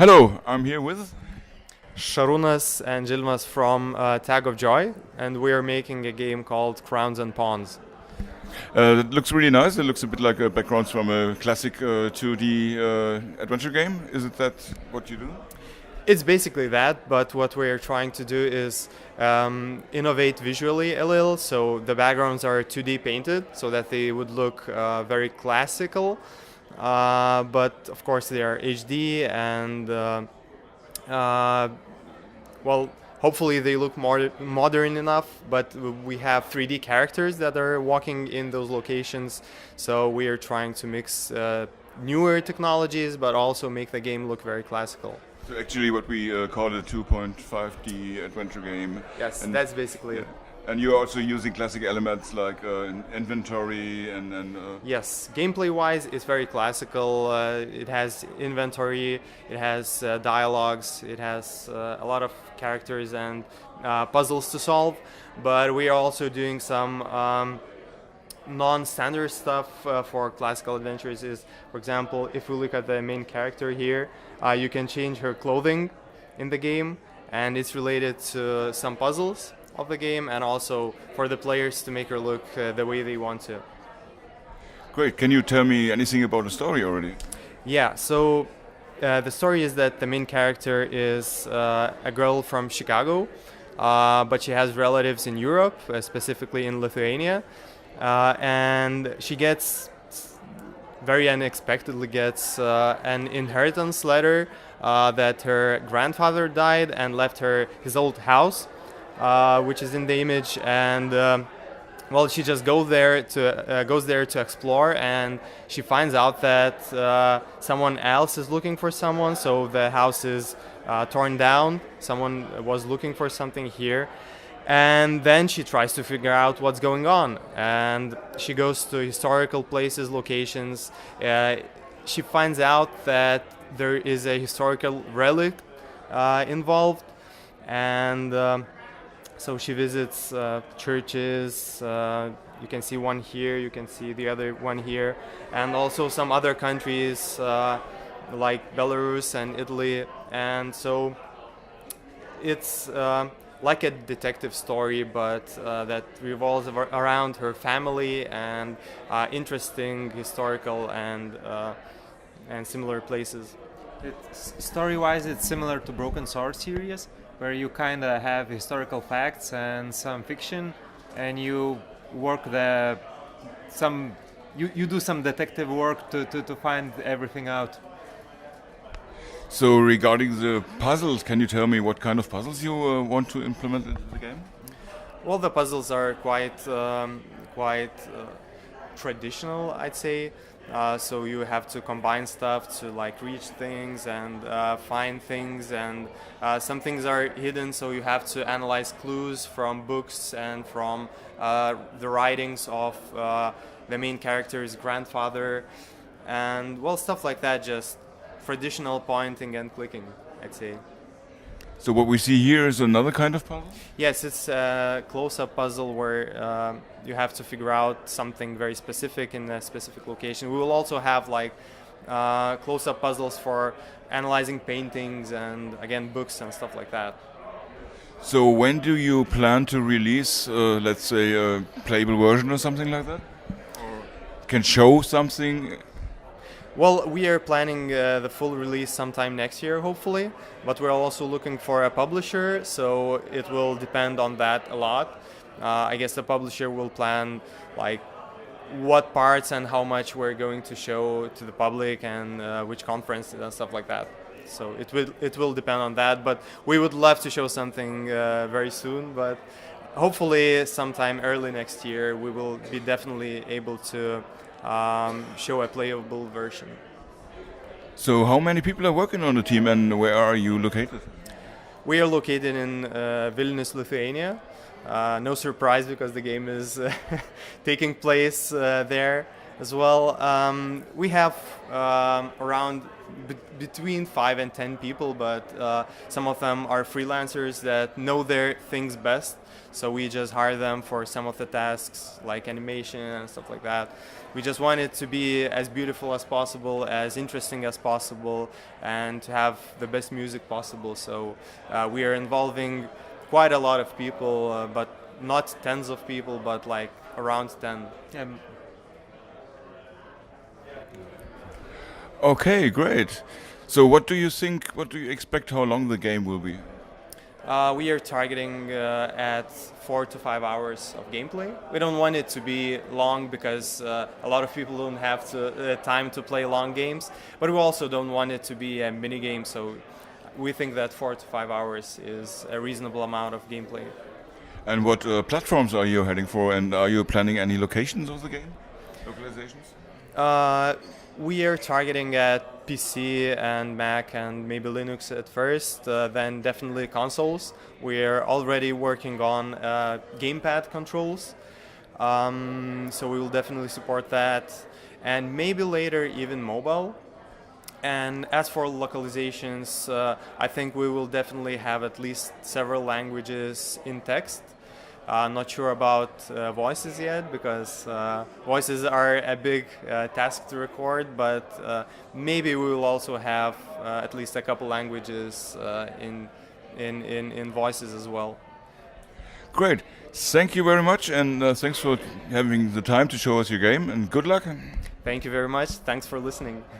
Hello, I'm here with. Sharunas and Jilmas from Tag of Joy, and we are making a game called Crowns and Pawns. It looks really nice. It looks a bit like backgrounds from a classic 2D adventure game. Is it that what you do? It's basically that, but what we're trying to do is innovate visually a little. So the backgrounds are 2D painted so that they would look very classical, but of course they are HD and well, hopefully they look more modern enough, but we have 3D characters that are walking in those locations, so we are trying to mix newer technologies but also make the game look very classical. So actually, what we call a 2.5D adventure game. Yes, and that's basically it. And you're also using classic elements like inventory and Yes, gameplay-wise, it's very classical. It has inventory, it has dialogues, it has a lot of characters and puzzles to solve. But we are also doing some non-standard stuff for classical adventures. Is, for example, if we look at the main character here, you can change her clothing in the game, and it's related to some puzzles of the game, and also for the players to make her look the way they want to. Great. Can you tell me anything about the story already? Yeah, so the story is that the main character is a girl from Chicago, but she has relatives in Europe, specifically in Lithuania, and she very unexpectedly gets an inheritance letter that her grandfather died and left her his old house, which is in the image, and well, she just goes there to explore, and she finds out that someone else is looking for someone. So the house is torn down. Someone was looking for something here, and then she tries to figure out what's going on. And she goes to historical places, locations. She finds out that there is a historical relic involved, and so she visits churches. You can see one here, you can see the other one here, and also some other countries like Belarus and Italy. And so it's like a detective story, but that revolves around her family and interesting historical and similar places. Story-wise, it's similar to Broken Sword series, where you kind of have historical facts and some fiction, and you work you do some detective work to find everything out. So regarding the puzzles, can you tell me what kind of puzzles you want to implement into the game? Well, the puzzles are quite traditional, I'd say. So you have to combine stuff to like reach things and find things, and some things are hidden, so you have to analyze clues from books and from the writings of the main character's grandfather, and well, stuff like that, just traditional pointing and clicking, I'd say. So what we see here is another kind of puzzle? Yes, it's a close-up puzzle where you have to figure out something very specific in a specific location. We will also have like close-up puzzles for analyzing paintings and, again, books and stuff like that. So when do you plan to release, let's say, a playable version or something like that? Or can show something? Well, we are planning the full release sometime next year, hopefully, but we're also looking for a publisher, so it will depend on that a lot. I guess the publisher will plan like what parts and how much we're going to show to the public and which conferences and stuff like that. So it will depend on that, but we would love to show something very soon, but hopefully sometime early next year we will be definitely able to show a playable version. So how many people are working on the team, and where are you located? We are located in Vilnius, Lithuania. No surprise, because the game is taking place there as well. We have around between 5 and 10 people, but some of them are freelancers that know their things best. So we just hire them for some of the tasks like animation and stuff like that. We just want it to be as beautiful as possible, as interesting as possible, and to have the best music possible. So we are involving quite a lot of people, but not tens of people, but like around 10. Okay, great. So what do you think, what do you expect how long the game will be? We are targeting at 4 to 5 hours of gameplay. We don't want it to be long because a lot of people don't have time to play long games, but we also don't want it to be a mini game, so we think that 4 to 5 hours is a reasonable amount of gameplay. And what platforms are you heading for, and are you planning any locations of the game? Localizations? We are targeting at PC and Mac and maybe Linux at first, then definitely consoles. We are already working on gamepad controls, so we will definitely support that, and maybe later even mobile. And as for localizations, I think we will definitely have at least several languages in text. Not sure about voices yet, because voices are a big task to record, but maybe we will also have at least a couple languages in voices as well. Great. Thank you very much, and thanks for having the time to show us your game, and good luck. Thank you very much. Thanks for listening.